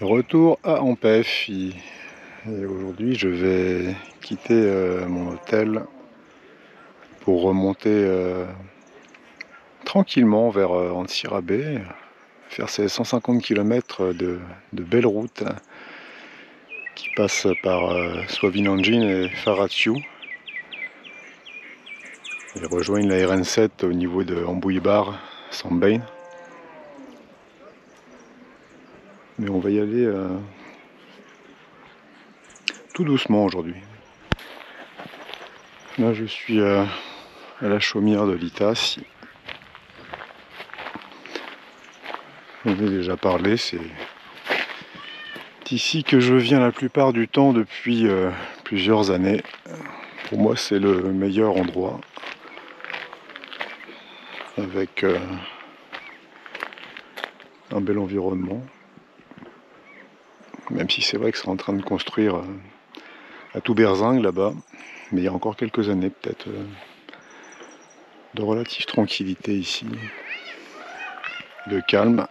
Retour à Ampef et aujourd'hui je vais quitter mon hôtel pour remonter tranquillement vers Antsirabe, faire ces 150 km de belles routes qui passent par Swavinanjin et Faratsiu et rejoignent la RN7 au niveau de Ambouibar, Sambain. Mais on va y aller tout doucement aujourd'hui. Là je suis à la chaumière de l'Itas. J'en ai déjà parlé, c'est ici que je viens la plupart du temps depuis plusieurs années. Pour moi c'est le meilleur endroit, avec un bel environnement. Même si c'est vrai que c'est en train de construire à tout berzingue là-bas, mais il y a encore quelques années peut-être de relative tranquillité ici, de calme.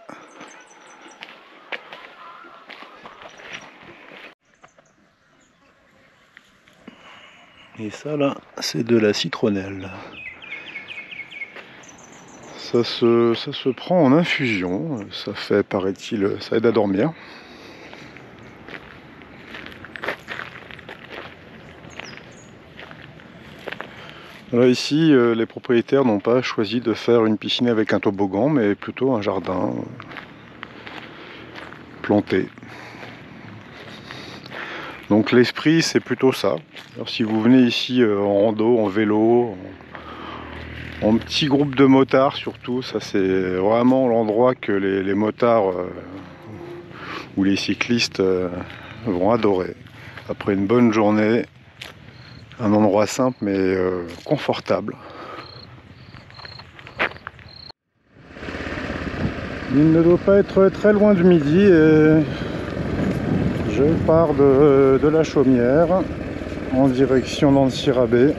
Et ça là, c'est de la citronnelle. Ça se prend en infusion, ça fait, paraît-il, ça aide à dormir. Là ici, les propriétaires n'ont pas choisi de faire une piscine avec un toboggan, mais plutôt un jardin planté. Donc l'esprit c'est plutôt ça. Alors si vous venez ici en rando, en vélo, en petit groupe de motards surtout, ça c'est vraiment l'endroit que les motards ou les cyclistes vont adorer. Après une bonne journée, un endroit simple mais confortable. Il ne doit pas être très loin du midi et je pars de la chaumière en direction d'Antsirabe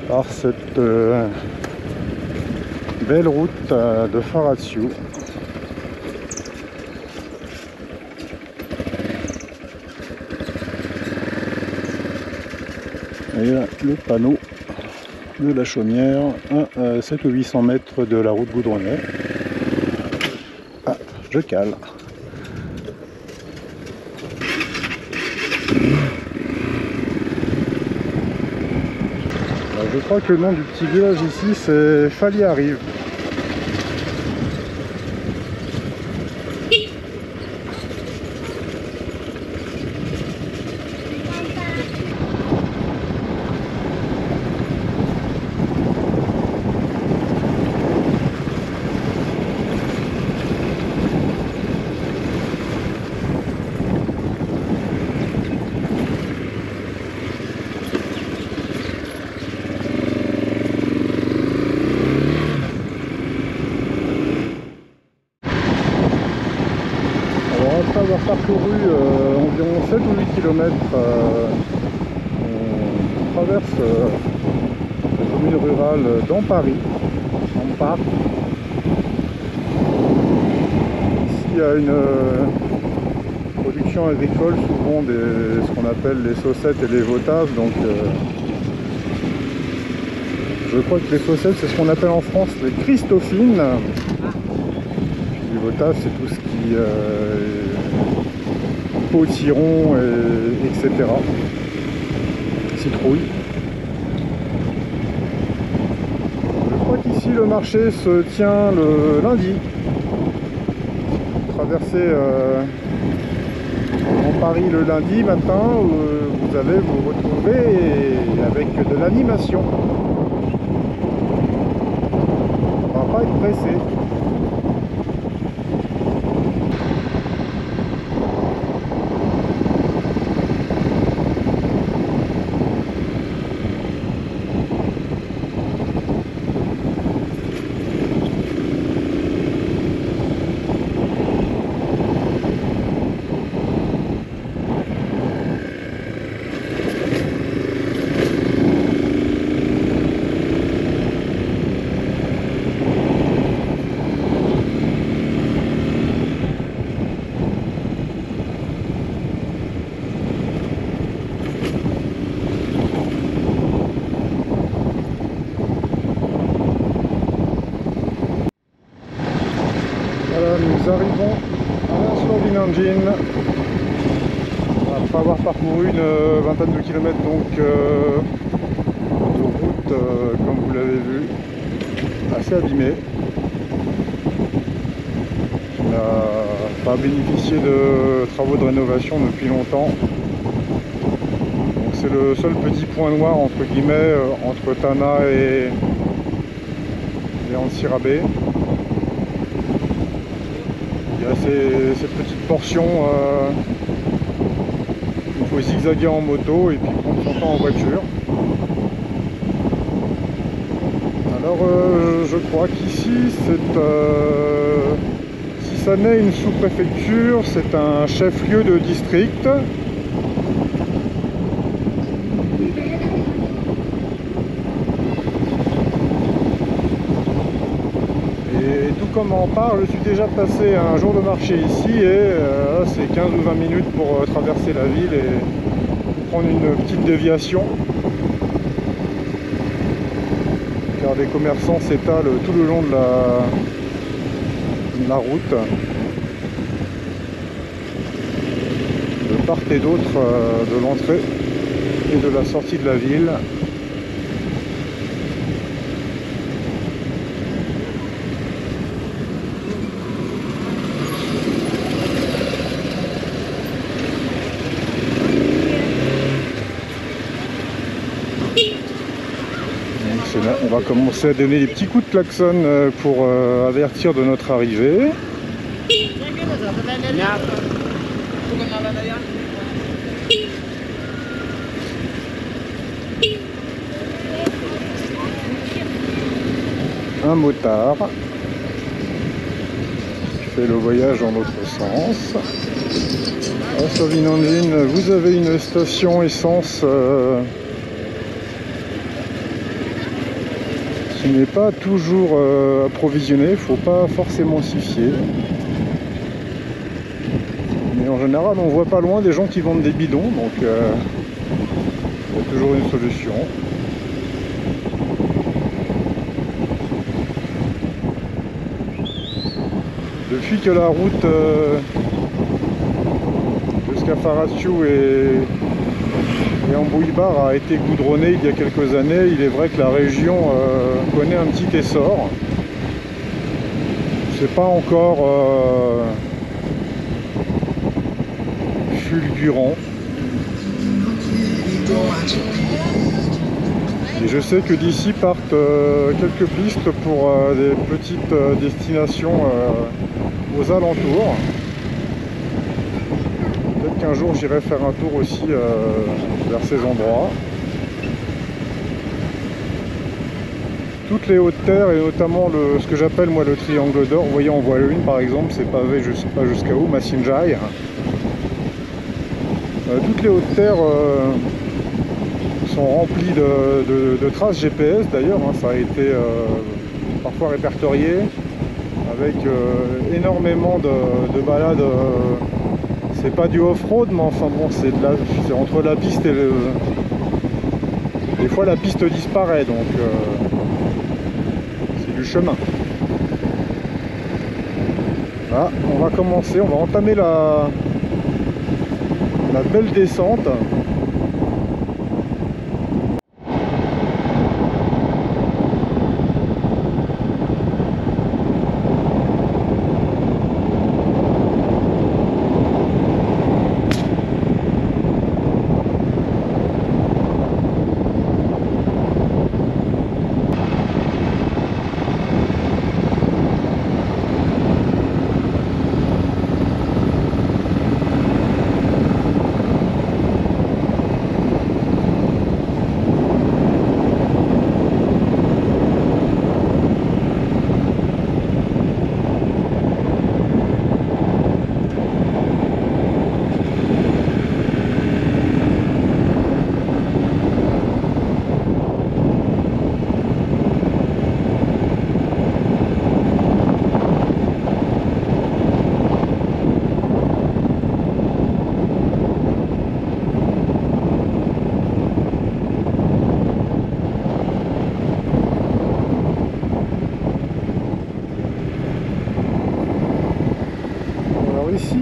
par cette belle route de Faratsiu. Et là, le panneau de la chaumière à 700 ou 800 mètres de la route goudronnée. Ah, je cale. Alors, je crois que le nom du petit village ici c'est Faliarive. Après avoir parcouru environ 7 ou 8 km, on traverse la commune rurale d'Ampari, en parc. Ici il y a une production agricole, souvent ce qu'on appelle les saucettes et les votaves. Donc je crois que les saucettes c'est ce qu'on appelle en France les Christophines. Les votaves c'est tout ce qui potiron, etc. Citrouille. Je crois qu'ici le marché se tient le lundi. Traversez en Paris le lundi matin, vous allez vous retrouver avec de l'animation. On va pas être pressé. parcouru une vingtaine de kilomètres, donc de route, comme vous l'avez vu, assez abîmée. Qui n'a pas bénéficié de travaux de rénovation depuis longtemps. Donc c'est le seul petit point noir entre guillemets entre Tana et Antsirabe. Il y a ces petites portions où il faut zigzaguer en moto et puis prendre son temps en voiture. Alors je crois qu'ici c'est si ça n'est une sous-préfecture, c'est un chef-lieu de district. Et tout comme on parle, je suis déjà passé un jour de marché ici et c'est 15 ou 20 minutes pour traverser la ville et prendre une petite déviation. Car les commerçants s'étalent tout le long de la route, de part et d'autre de l'entrée et de la sortie de la ville. On va commencer à donner des petits coups de klaxon pour avertir de notre arrivée. Un motard qui fait le voyage dans l'autre sens. À Sovinandine, vous avez une station essence qui n'est pas toujours approvisionnée, il ne faut pas forcément s'y fier. Mais en général, on voit pas loin des gens qui vendent des bidons, donc il y a toujours une solution. Depuis que la route de Scafaraciu et Ambouibar a été goudronnée il y a quelques années, il est vrai que la région connaît un petit essor. C'est pas encore fulgurant. Et je sais que d'ici partent quelques pistes pour des petites destinations aux alentours. Peut-être qu'un jour j'irai faire un tour aussi vers ces endroits. Toutes les hautes terres et notamment ce que j'appelle moi le triangle d'or, vous voyez en voie une par exemple, c'est pavé je sais pas jusqu'à où, Massinjai. Toutes les hautes terres sont remplies de traces GPS d'ailleurs, hein, ça a été parfois répertorié avec énormément de balades. C'est pas du off-road, mais enfin bon, c'est entre la piste et le... Des fois la piste disparaît, donc c'est du chemin. Là, on va commencer, on va entamer la belle descente.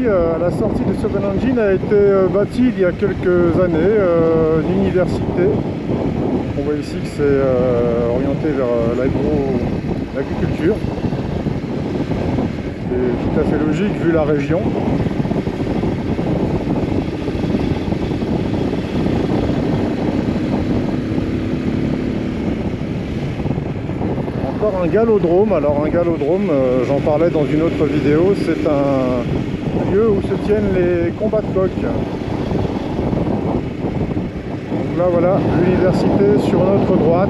à la sortie de Sovon-Anjin, a été bâtie il y a quelques années, une université. On voit ici que c'est orienté vers l'agriculture. C'est tout à fait logique vu la région. Encore un galodrome. Alors un galodrome, j'en parlais dans une autre vidéo, c'est un lieu où se tiennent les combats de coqs. Donc là voilà, l'université sur notre droite.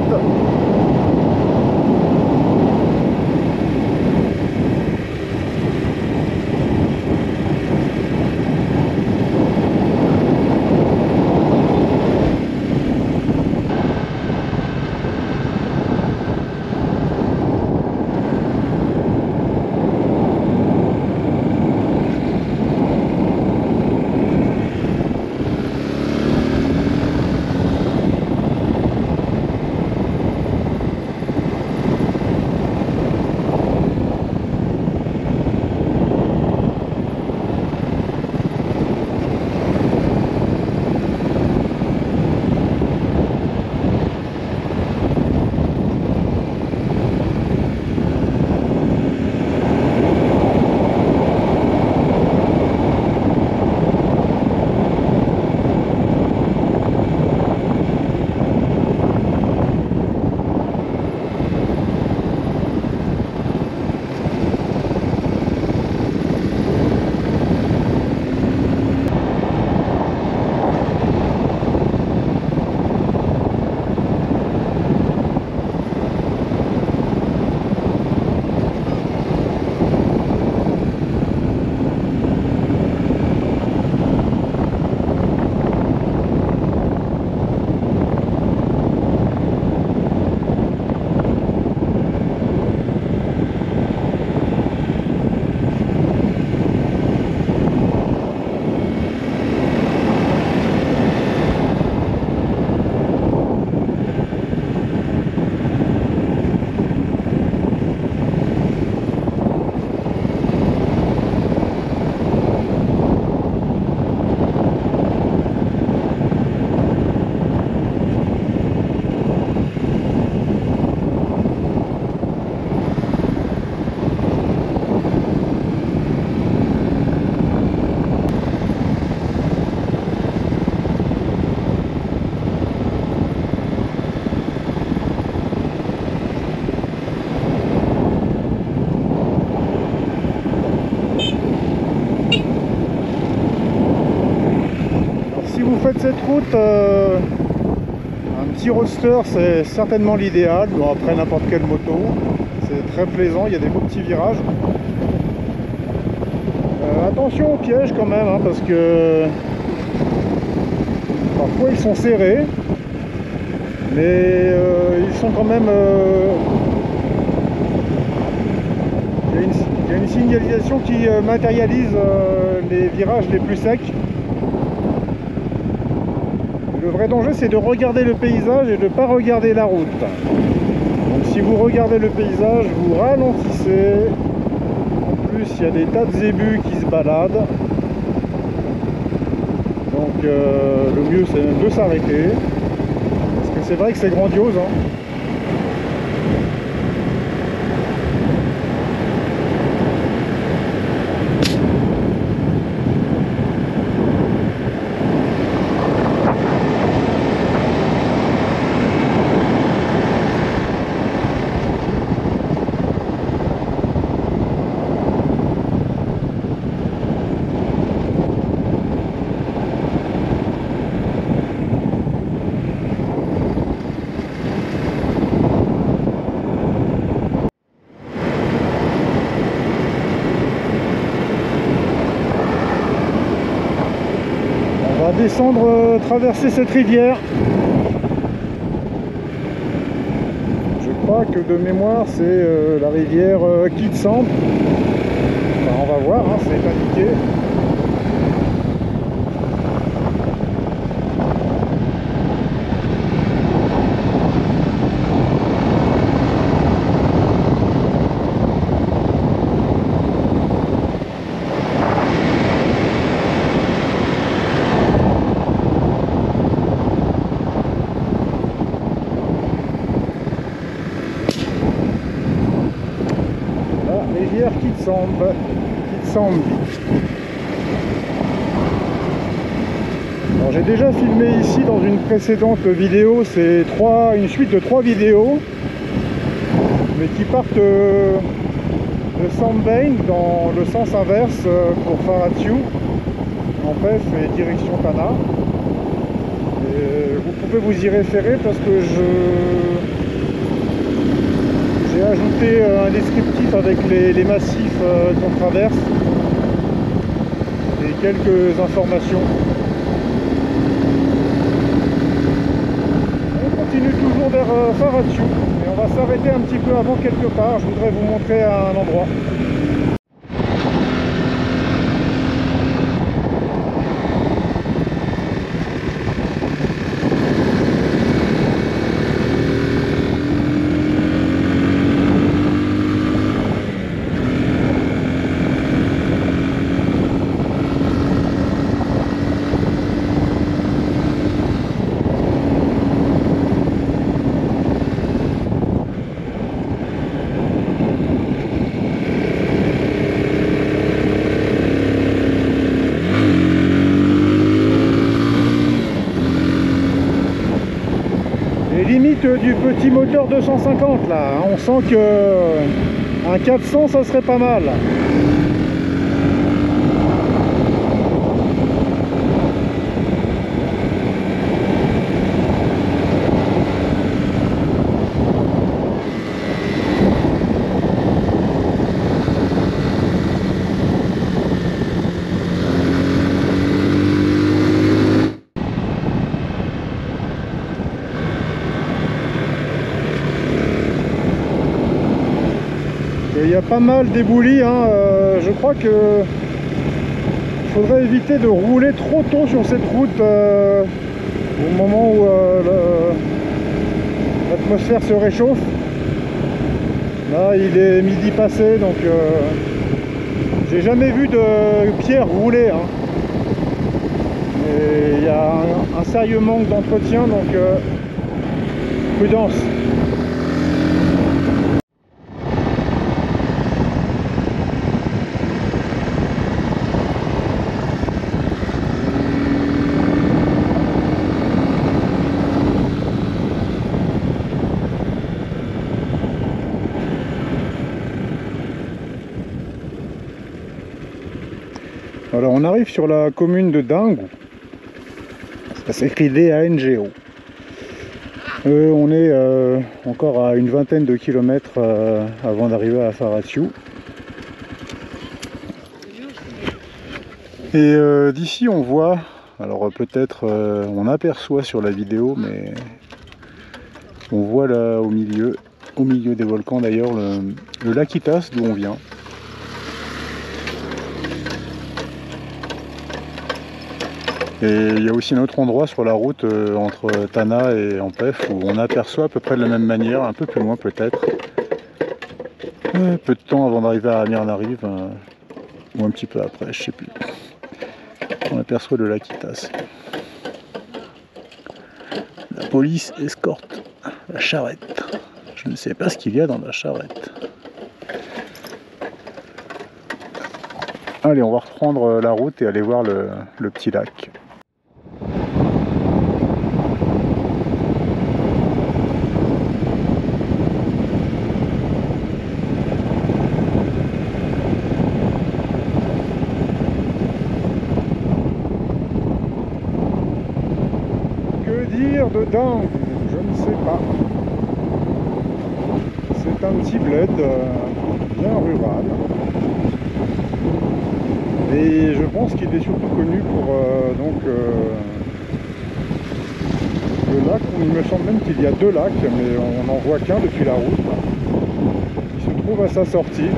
Cette route, un petit roadster, c'est certainement l'idéal. Bon, après n'importe quelle moto, c'est très plaisant, il y a des beaux petits virages. Attention aux pièges quand même, hein, parce que parfois ils sont serrés, mais ils sont quand même... il y a une signalisation qui matérialise les virages les plus secs. Le vrai danger, c'est de regarder le paysage et de ne pas regarder la route. Donc si vous regardez le paysage, vous ralentissez. En plus, il y a des tas de zébus qui se baladent. Donc le mieux, c'est même de s'arrêter. Parce que c'est vrai que c'est grandiose, hein. Descendre, traverser cette rivière. Je crois que de mémoire c'est la rivière Kitsand. Enfin, on va voir, hein, c'est indiqué. rivière Kitsambi. Alors j'ai déjà filmé ici dans une précédente vidéo, c'est une suite de 3 vidéos, mais qui partent de Sandbane dans le sens inverse pour Farathiou, en Pef et direction Tana. Et vous pouvez vous y référer parce que j'ai ajouté un descriptif avec les massifs qu'on traverse et quelques informations. On continue toujours vers Farathiou, mais on va s'arrêter un petit peu avant quelque part. Je voudrais vous montrer un endroit. Limite du petit moteur 250 là, on sent que un 400 ça serait pas mal. Il y a pas mal d'éboulis, hein. Je crois que faudrait éviter de rouler trop tôt sur cette route au moment où l'atmosphère se réchauffe. Là il est midi passé, donc j'ai jamais vu de pierre rouler, hein. Et il y a un sérieux manque d'entretien, donc prudence. Alors on arrive sur la commune de Dingo, ça s'écrit D-A-N-G-O. On est encore à une vingtaine de kilomètres avant d'arriver à Farathiou. Et d'ici on voit, alors peut-être on aperçoit sur la vidéo, mais on voit là au milieu des volcans d'ailleurs le lac Itas d'où on vient. Et il y a aussi un autre endroit sur la route entre Tana et Ampef où on aperçoit à peu près de la même manière, un peu plus loin peut-être, peu de temps avant d'arriver à Amir Nariv, ou un petit peu après, je sais plus. On aperçoit le lac Itas. La police escorte la charrette. Je ne sais pas ce qu'il y a dans la charrette. Allez, on va reprendre la route et aller voir le petit lac. De Dingo, je ne sais pas. C'est un petit bled bien rural. Et je pense qu'il est surtout connu pour le lac, où il me semble même qu'il y a 2 lacs, mais on n'en voit qu'un depuis la route, qui se trouve à sa sortie.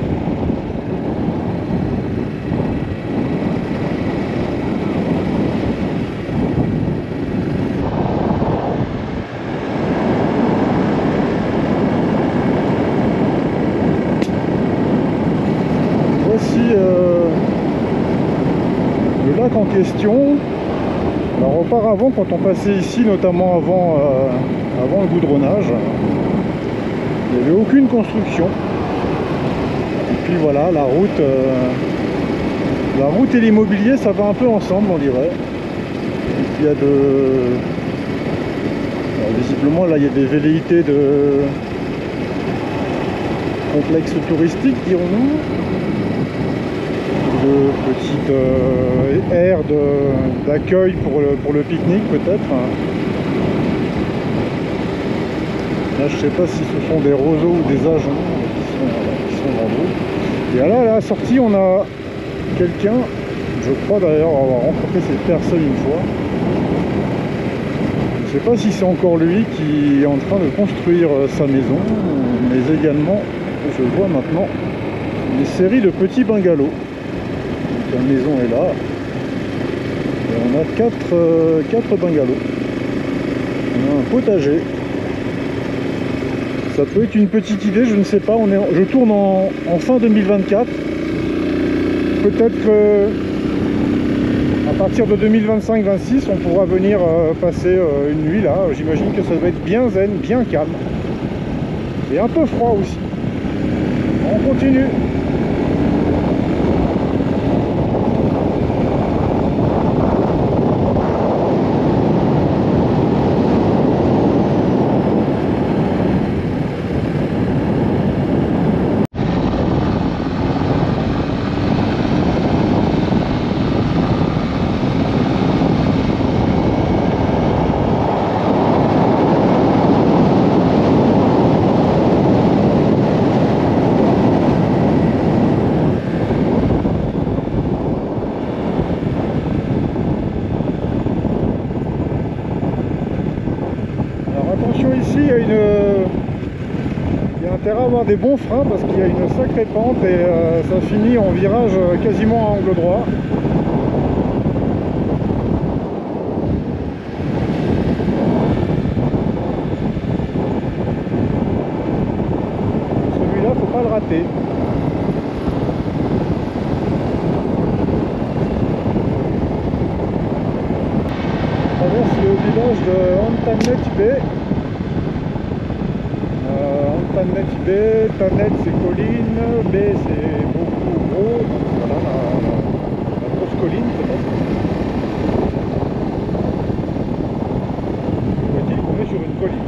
Le lac en question. Alors auparavant, quand on passait ici, notamment avant le goudronnage, il n'y avait aucune construction. Et puis voilà, la route et l'immobilier, ça va un peu ensemble, on dirait. Il y a alors, visiblement, là, il y a des velléités de complexe touristique, dirons-nous. De petites aires d'accueil pour le pique-nique, peut-être. Là, je ne sais pas si ce sont des roseaux ou des ajoncs qui sont en route. Et là, à la sortie, on a quelqu'un, je crois d'ailleurs avoir rencontré cette personne une fois. Je ne sais pas si c'est encore lui qui est en train de construire sa maison, mais également, je vois maintenant une série de petits bungalows. Donc, la maison est là. Et on a 4 bungalows. On a un potager. Ça peut être une petite idée, je ne sais pas. Je tourne en fin 2024. Peut-être que à partir de 2025-26, on pourra venir passer une nuit là. J'imagine que ça va être bien zen, bien calme. Et un peu froid aussi. On continue. Ici, il y a intérêt à avoir des bons freins parce qu'il y a une sacrée pente et ça finit en virage quasiment à angle droit. Celui-là, faut pas le rater. On traverse le village de Antanetbe. Antanetbe, Tanet c'est colline, B c'est beaucoup gros, voilà la grosse colline peut-être. Faut-il qu'on est sur une colline?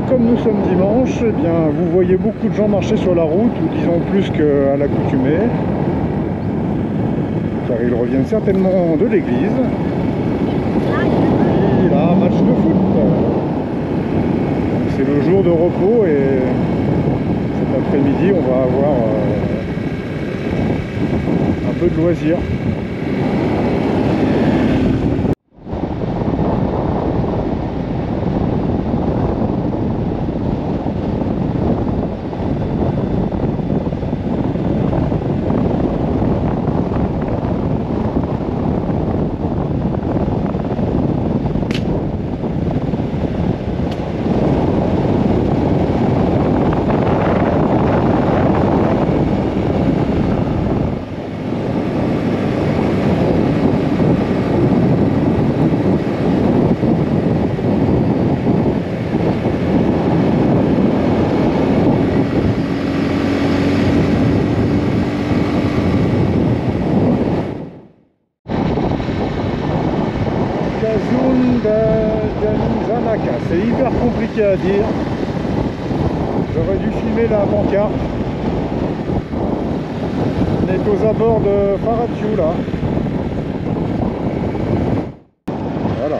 Comme nous sommes dimanche, eh bien, vous voyez beaucoup de gens marcher sur la route, ou disons plus qu'à l'accoutumée, car ils reviennent certainement de l'église. Il y a un match de foot. C'est le jour de repos et cet après-midi on va avoir un peu de loisirs. C'est hyper compliqué à dire. J'aurais dû filmer la pancarte. On est aux abords de Faratiu là. Voilà.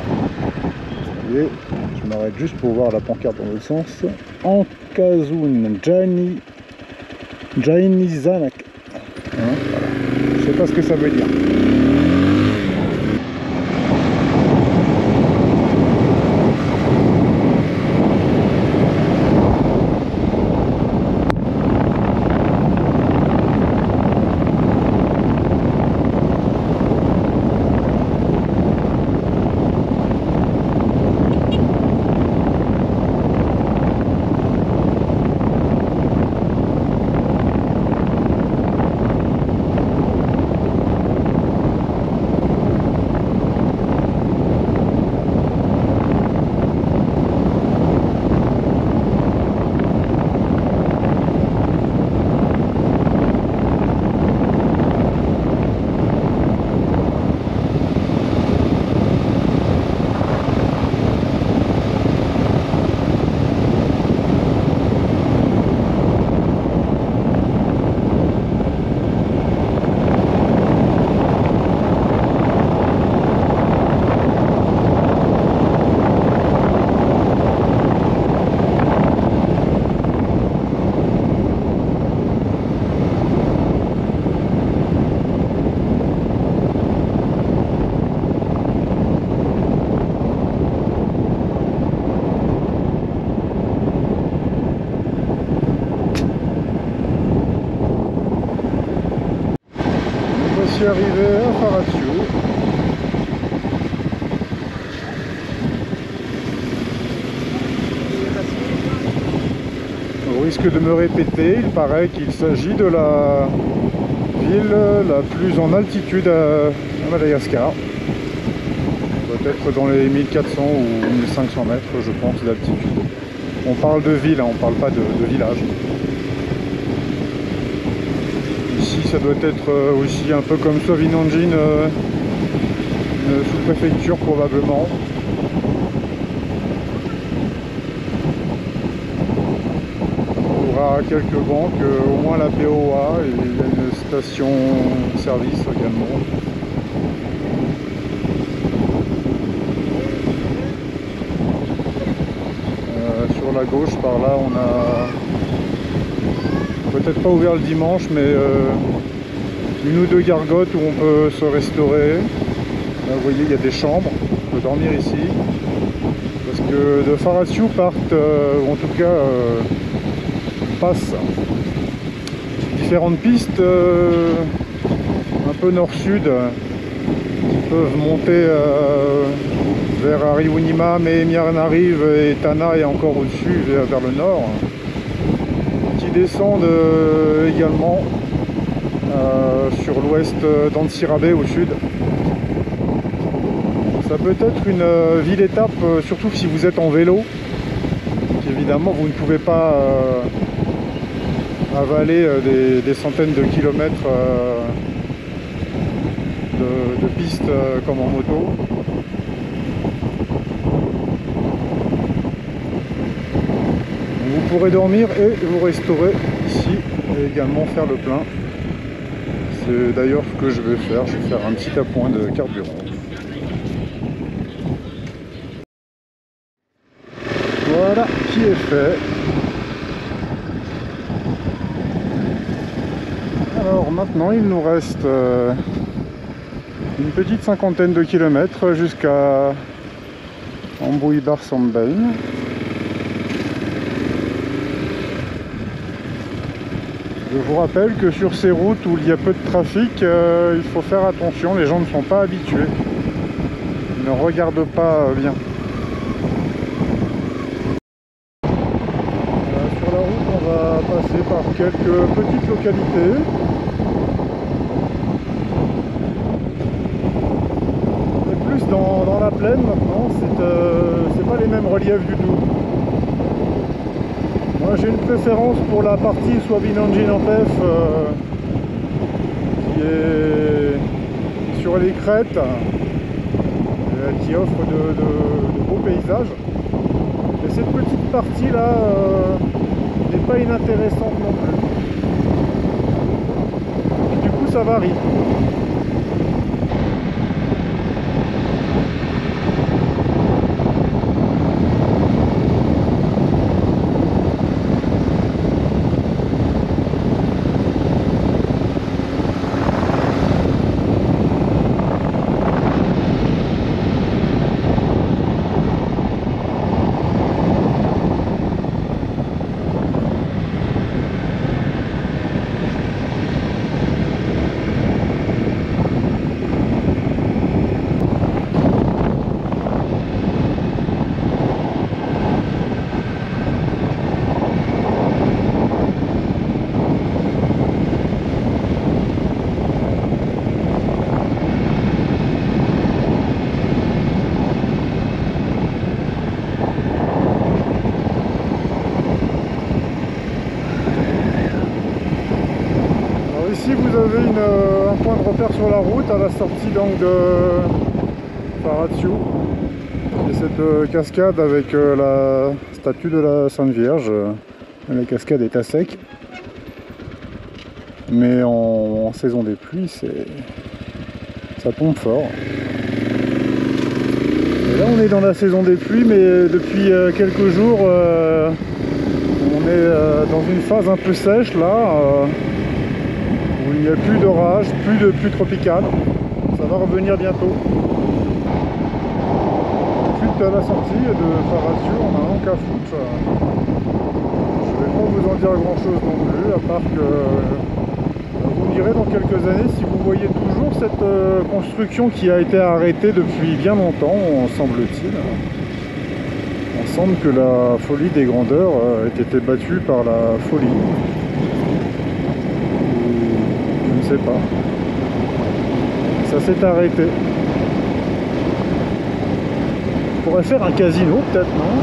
Et je m'arrête juste pour voir la pancarte dans l'autre sens. Ankazun Jainizanak. Hein, voilà. Je sais pas ce que ça veut dire. Arrivé à Faracio. Au risque de me répéter, il paraît qu'il s'agit de la ville la plus en altitude à Madagascar. Peut-être dans les 1400 ou 1500 mètres, je pense, d'altitude. On parle de ville, hein, on parle pas de village. Ici, ça doit être aussi un peu comme Sovinanjin, une sous-préfecture probablement. Il y aura quelques banques, au moins la POA, et il y a une station-service également. Sur la gauche, par là, on a peut-être pas ouvert le dimanche, mais une ou deux gargotes où on peut se restaurer. Là, vous voyez, il y a des chambres, on peut dormir ici. Parce que de Faracio partent, ou en tout cas passent différentes pistes un peu nord-sud qui peuvent monter vers Ariunima, mais Mianarive et Tana et encore au-dessus vers le nord, qui descendent également sur l'ouest d'Antsirabe au sud. Ça peut être une ville-étape, surtout si vous êtes en vélo. Évidemment, vous ne pouvez pas avaler des centaines de kilomètres de pistes comme en moto. Vous pourrez dormir et vous restaurer ici et également faire le plein. C'est d'ailleurs ce que je vais faire. Je vais faire un petit appoint de carburant. Voilà qui est fait. Alors maintenant il nous reste une petite cinquantaine de kilomètres jusqu'à Amboui-Barsambane. Je vous rappelle que sur ces routes où il y a peu de trafic, il faut faire attention, les gens ne sont pas habitués. Ils ne regardent pas bien. Sur la route, on va passer par quelques petites localités. On est plus dans la plaine maintenant, c'est pas les mêmes reliefs du tout. Moi j'ai une préférence pour la partie Sovinanjin en PEF qui est sur les crêtes, qui offre de beaux paysages. Et cette petite partie là n'est pas inintéressante non plus. Et du coup ça varie. ici vous avez un point de repère sur la route à la sortie donc de Faratio. Et cette cascade avec la statue de la Sainte Vierge. La cascade est à sec. Mais en saison des pluies, ça tombe fort. Et là on est dans la saison des pluies, mais depuis quelques jours on est dans une phase un peu sèche là, où il n'y a plus d'orage, plus de pluie tropicale. Ça va revenir bientôt. Suite à la sortie de Faratio, on a un cas foot. Je ne vais pas vous en dire grand chose non plus, à part que vous me direz dans quelques années si vous voyez toujours cette construction qui a été arrêtée depuis bien longtemps, semble-t-il. Il semble que la folie des grandeurs ait été battue par la folie. Je ne sais pas. Ça s'est arrêté. On pourrait faire un casino peut-être, non ?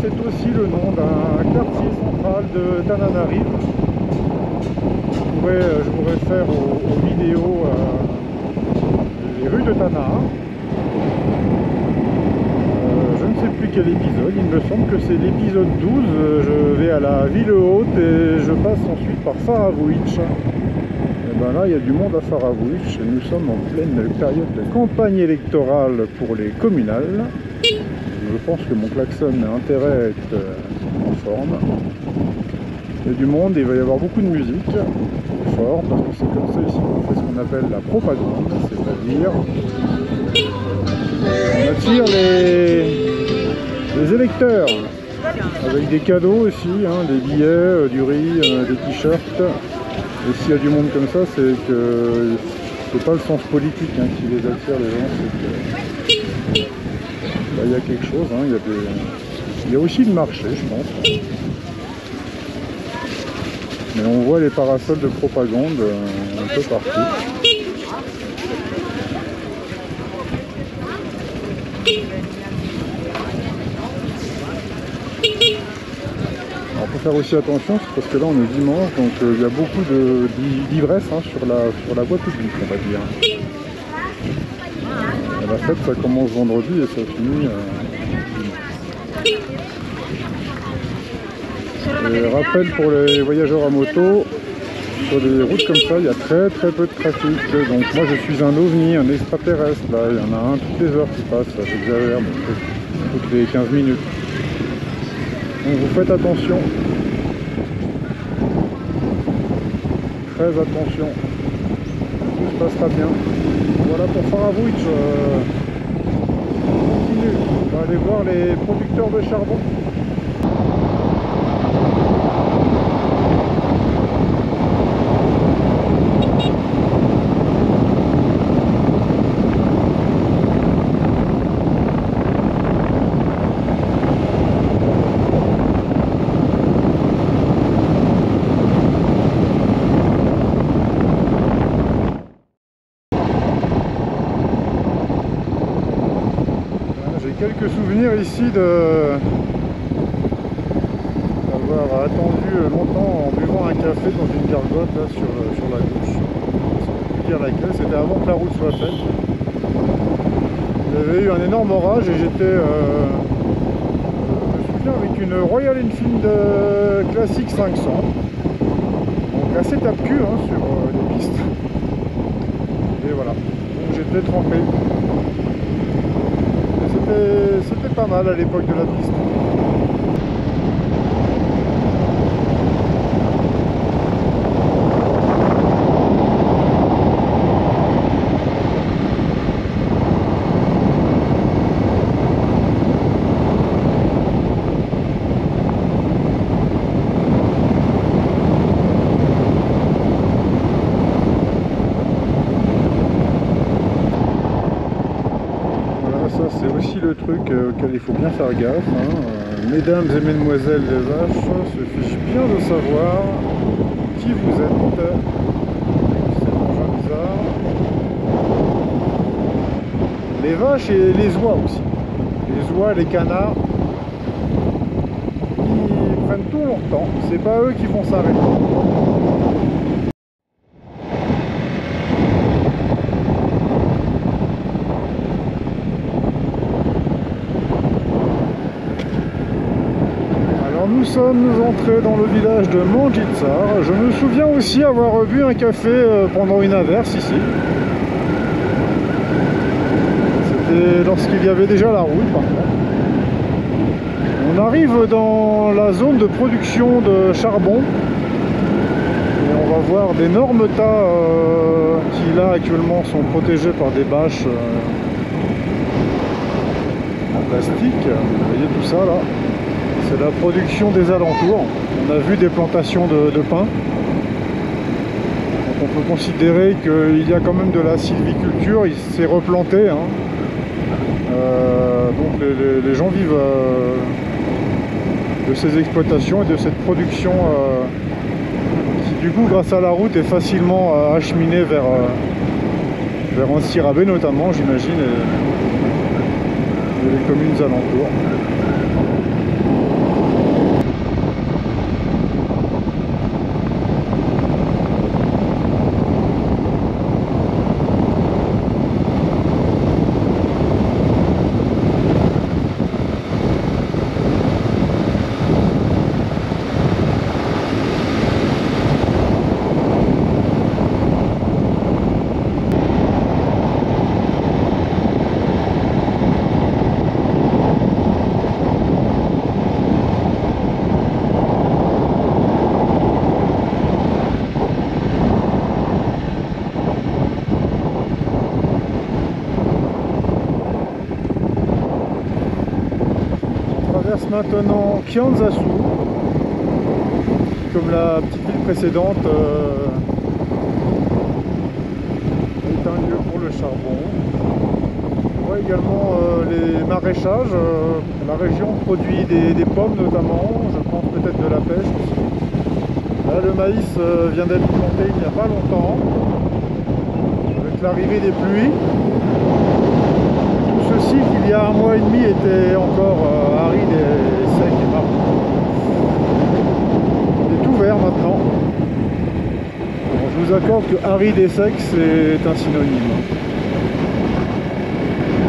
C'est aussi le nom d'un quartier central de Tananarive. Je vous réfère aux vidéos des rues de Tana. Je ne sais plus quel épisode, il me semble que c'est l'épisode 12. Je vais à la ville haute et je passe ensuite par Faravouitch. Et ben là il y a du monde à Faravouitch. Nous sommes en pleine période de campagne électorale pour les communales. Je pense que mon klaxon a intérêt à être en forme. Il y a du monde, il va y avoir beaucoup de musique fort, parce que c'est comme ça ici qu'on fait ce qu'on appelle la propagande, c'est-à-dire on attire les électeurs avec des cadeaux aussi, hein, des billets, du riz, des t-shirts. Et s'il y a du monde comme ça, c'est que c'est pas le sens politique hein, qui les attire, les gens, c'est que il y a quelque chose, hein, il y a aussi le marché, je pense. Mais on voit les parasols de propagande un peu partout. Alors faut faire aussi attention, c'est parce que là on est dimanche, donc il y a beaucoup d'ivresse hein, sur la voie publique, on va dire. Et la fête ça commence vendredi et ça finit et rappel pour les voyageurs à moto, sur des routes comme ça il y a très peu de trafic, donc moi je suis un ovni, un extraterrestre, là il y en a un toutes les heures qui passe, j'exagère, mais toutes les 15 minutes. Donc vous faites attention, très attention, tout se passera bien. Voilà pour Faravouitch, on continue, on va aller voir les producteurs de charbon. Quelques souvenirs ici d'avoir attendu longtemps en buvant un café dans une gargote là sur la gauche. Je ne sais plus dire laquelle, c'était avant que la route soit faite. Il y avait eu un énorme orage et j'étais, je me souviens, avec une Royal Enfield classique 500. Donc assez tape-cul hein, sur les pistes. Et voilà, donc j'étais trempé. C'était pas mal à l'époque de la piste. lequel il faut bien faire gaffe. Hein. Mesdames et mesdemoiselles les vaches, se fiche bien de savoir qui vous êtes. C'est un engin bizarre. Les vaches et les oies aussi. Les oies, les canards, ils prennent tout leur temps. C'est pas eux qui vont s'arrêter. Nous sommes entrés dans le village de Manjitsar. Je me souviens aussi avoir bu un café pendant une averse ici. C'était lorsqu'il y avait déjà la route par contre. On arrive dans la zone de production de charbon. Et on va voir d'énormes tas qui là actuellement sont protégés par des bâches en plastique. Vous voyez tout ça là. C'est la production des alentours. On a vu des plantations de pins. Donc on peut considérer qu'il y a quand même de la sylviculture, il s'est replanté. Hein. Donc les gens vivent de ces exploitations et de cette production qui du coup grâce à la route est facilement acheminée vers Antsirabe notamment j'imagine et les communes alentours. Maintenant Kianzasu, comme la petite ville précédente, est un lieu pour le charbon. On voit également les maraîchages. La région produit des pommes notamment, je pense peut-être de la pêche aussi. Là le maïs vient d'être planté il n'y a pas longtemps, avec l'arrivée des pluies. Ceci qu'il y a un mois et demi était encore aride et sec et marron. Il est tout vert maintenant. Bon, je vous accorde que aride et sec c'est un synonyme.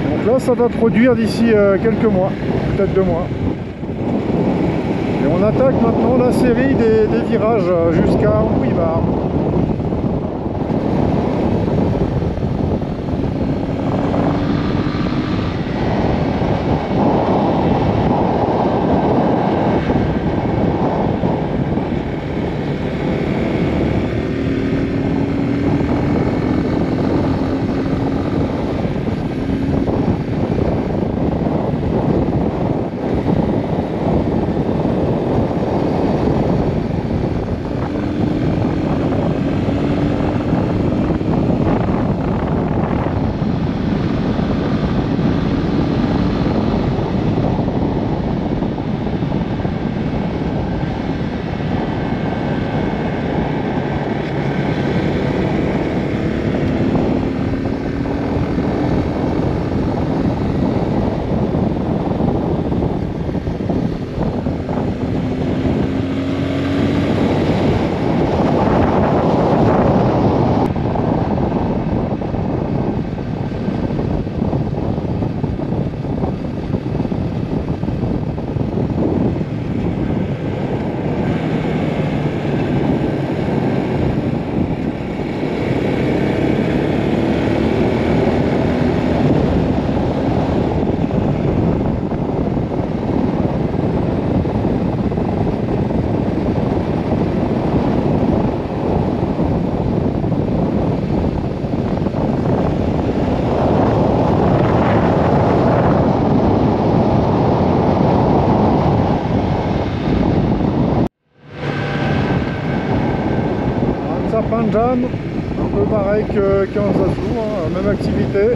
Donc là ça va produire d'ici quelques mois, peut-être 2 mois. Et on attaque maintenant la série des virages jusqu'à Ouibar. Panjan, un peu pareil que Kianzasu, hein, même activité.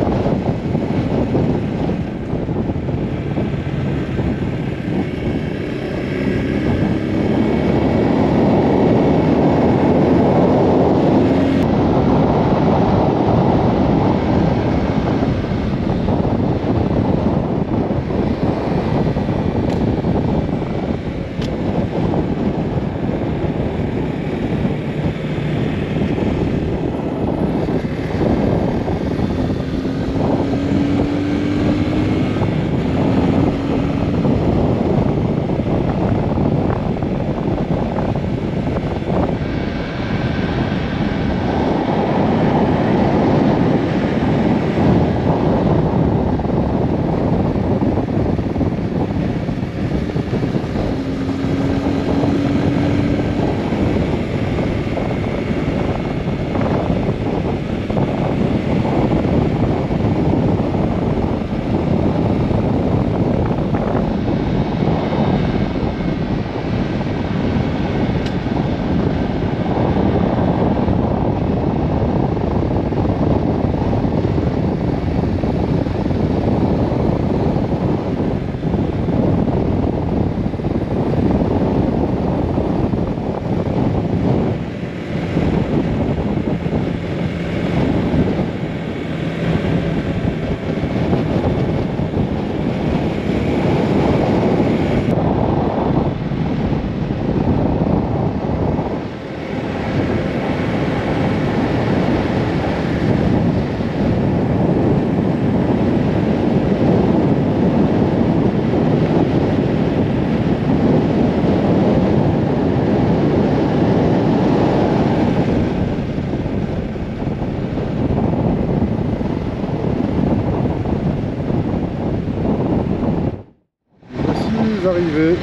suis arrivé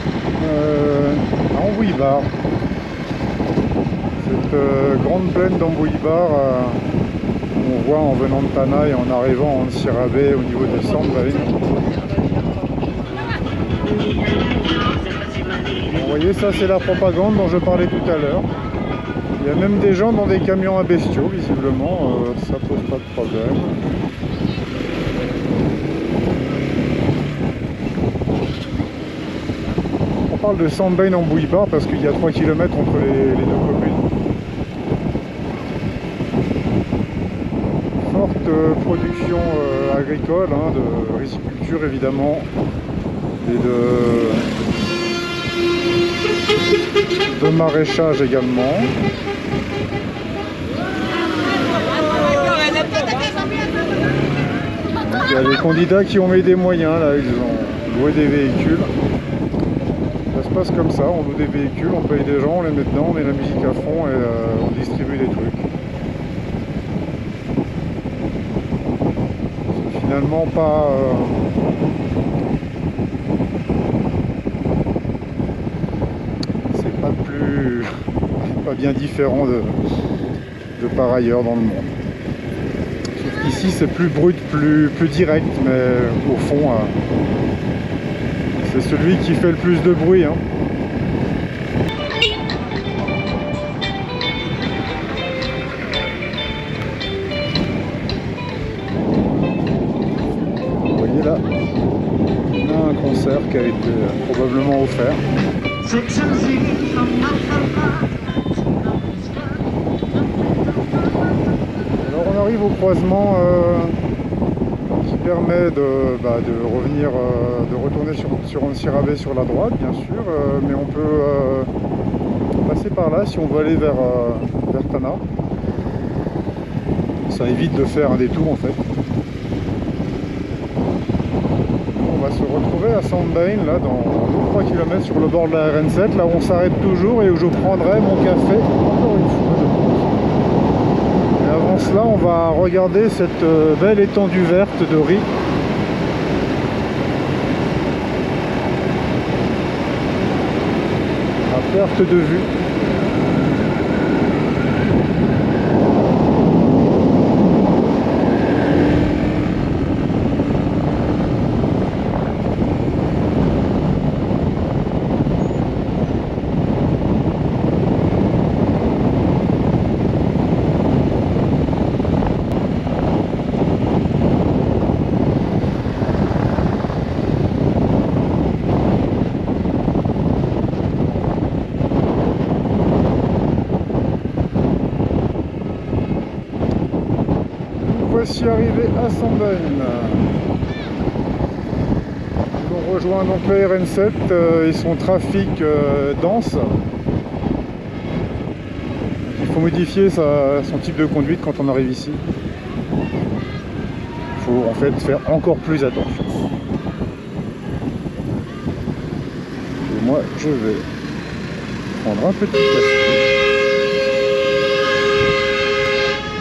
à Ambouibar. Cette grande plaine d'Ambouibar on voit en venant de Tana et en arrivant en Sirabé au niveau des Sandvein. Vous voyez, ça c'est la propagande dont je parlais tout à l'heure. Il y a même des gens dans des camions à bestiaux, visiblement, ça pose pas de problème. On parle de Sandvein en Ambouibar parce qu'il y a 3 km entre les deux communes. Forte production agricole, hein, de riziculture évidemment, et de maraîchage également. Il y a des candidats qui ont mis des moyens, là, ils ont loué des véhicules. Ça se passe comme ça, on loue des véhicules, on paye des gens, on les met dedans, on met la musique à fond et on distribue des trucs. C'est finalement pas... c'est pas bien différent de par ailleurs dans le monde. Ici c'est plus brut, plus direct, mais au fond c'est celui qui fait le plus de bruit, hein. Vous voyez là, on a un concert qui a été probablement offert. On arrive au croisement qui permet de revenir, de retourner sur Ansirabé sur la droite, bien sûr, mais on peut passer par là si on veut aller vers Tana. Ça évite de faire un détour en fait. On va se retrouver à Sandvein, là, dans 3 km sur le bord de la RN7, là où on s'arrête toujours et où je prendrai mon café encore une fois, je pense. Avant cela, on va regarder cette belle étendue verte de riz. À perte de vue. Voici arrivé à Sandvein. On rejoint donc la RN7 et son trafic dense. Il faut modifier son type de conduite quand on arrive ici. Il faut en fait faire encore plus attention. Et moi je vais prendre un petit café.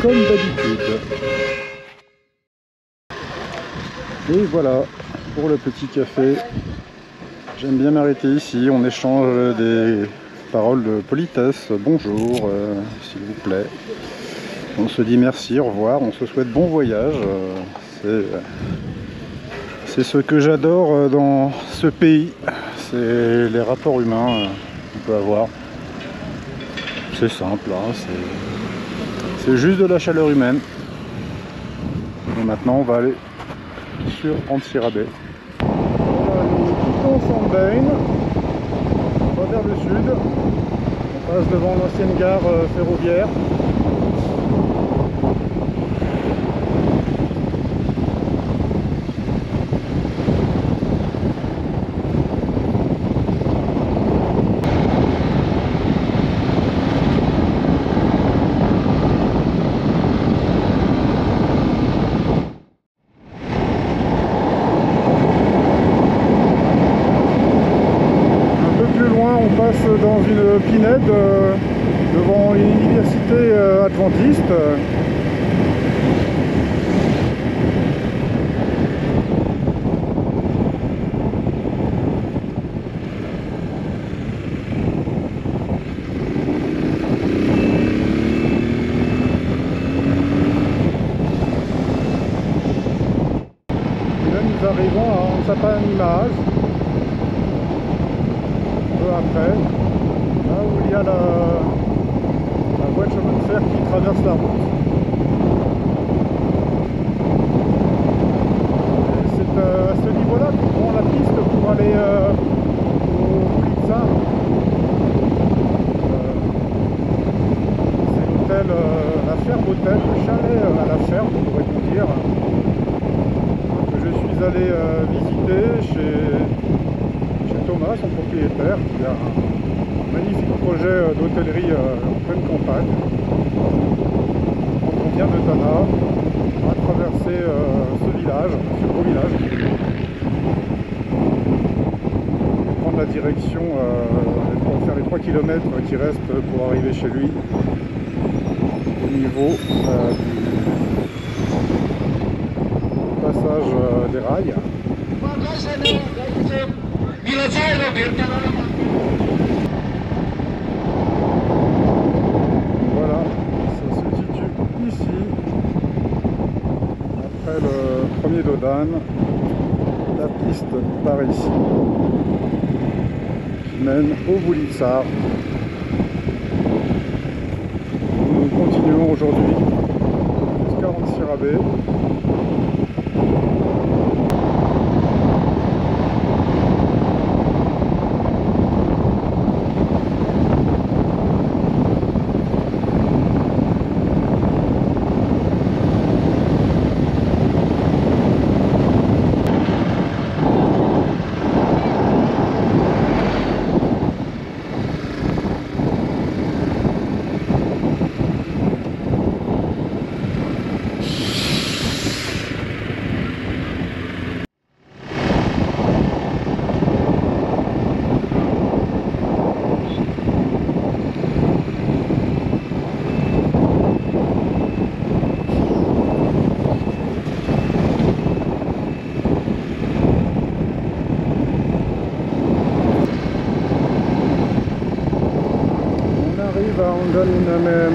Comme d'habitude. Et voilà pour le petit café. J'aime bien m'arrêter ici, on échange des paroles de politesse. Bonjour, s'il vous plaît. On se dit merci, au revoir, on se souhaite bon voyage. C'est ce que j'adore dans ce pays. C'est les rapports humains qu'on peut avoir. C'est simple, hein, c'est juste de la chaleur humaine. Et maintenant on va aller sur Ansirabé. Voilà, nous quittons Sandvein, on va vers le sud, on passe devant l'ancienne gare ferroviaire. Dans une pinède devant une université adventiste. Imaz. Un peu après, là où il y a la voie de chemin de fer qui traverse la route. Et c'est à ce niveau-là qu'on prend la piste pour aller au Blitzar. C'est l'hôtel, la ferme hôtel, le chalet à la ferme, pourrait-on dire, que je suis allé visiter chez Thomas, son propriétaire, qui a un magnifique projet d'hôtellerie en pleine campagne. On vient de Tana, on va traverser ce village, ce beau village, et prendre la direction pour faire les 3 km qui restent pour arriver chez lui au niveau du passage des rails. Voilà, ça se situe ici, après le premier Dodane, la piste par ici, qui mène au Boulitsar. Nous continuons aujourd'hui jusqu'à Antsirabe.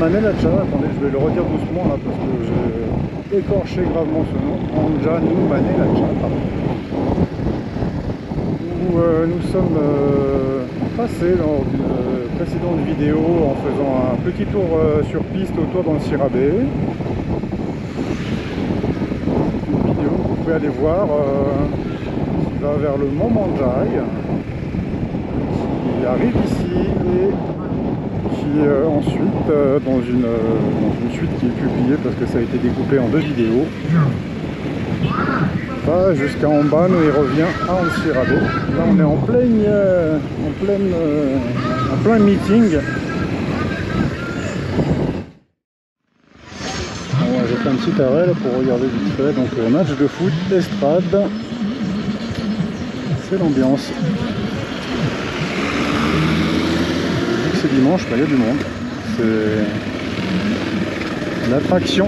Manelacha, attendez, je vais le redire doucement là parce que j'ai écorché gravement ce nom, Anjanu Manelacha, où nous sommes passés lors d'une précédente vidéo en faisant un petit tour sur piste autour d'Antsirabe. C'est une vidéo que vous pouvez aller voir qui va vers le mont Manjai, qui arrive ici et ensuite dans une suite qui est publiée parce que ça a été découpé en 2 vidéos, va jusqu'à en bas où il revient à Antsirabe. Là on est en plein meeting. Bon, j'ai fait un petit arrêt là pour regarder vite fait, donc match de foot, estrade, c'est l'ambiance. C'est dimanche, il y a du monde, c'est l'attraction.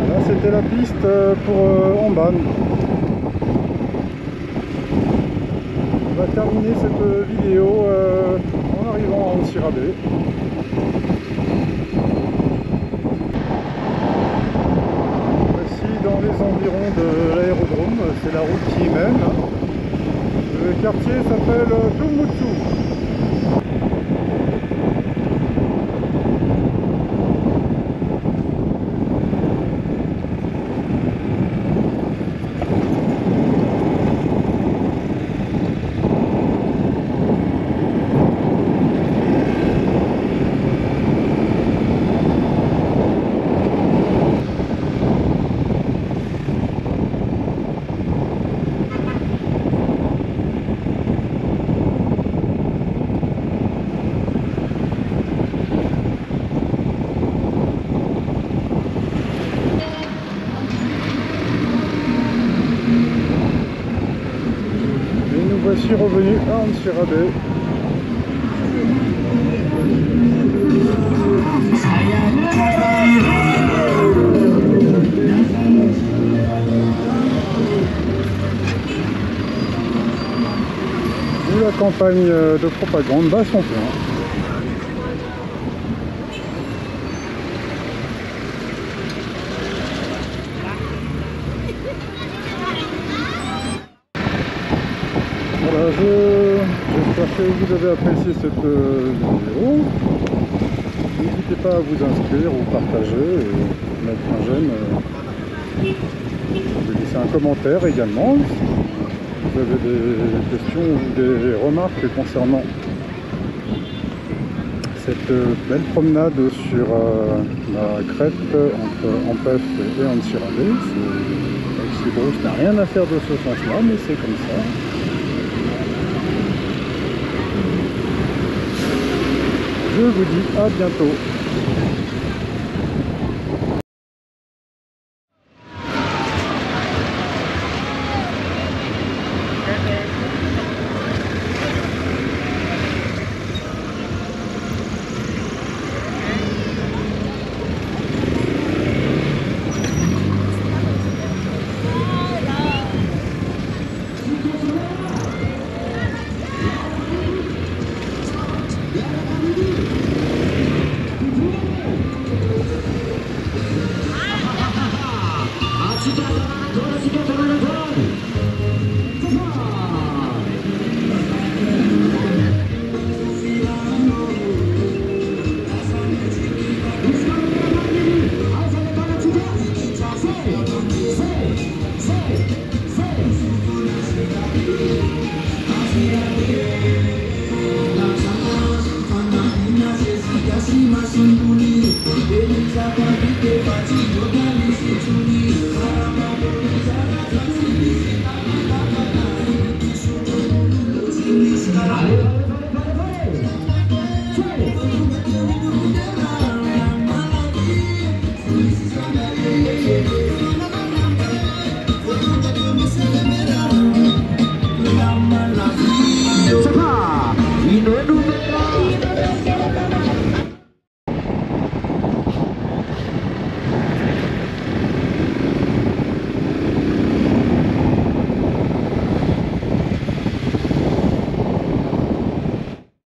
Là c'était la piste pour Amban. On va terminer cette vidéo en arrivant à Antsirabe. Dans les environs de l'aérodrome, c'est la route qui y mène. Le quartier s'appelle Tumutsu. Voici revenu à Antsirabe. Où la campagne de propagande bat son plein. que vous avez apprécié cette vidéo. N'hésitez pas à vous inscrire ou partager et mettre un j'aime. Vous pouvez laisser un commentaire également si vous avez des questions ou des remarques concernant cette belle promenade sur la crête entre Ampef et Antsirabe. Brousse n'a rien à faire de ce sens-là, mais c'est comme ça. Je vous dis à bientôt. Ele já vai me ter batido.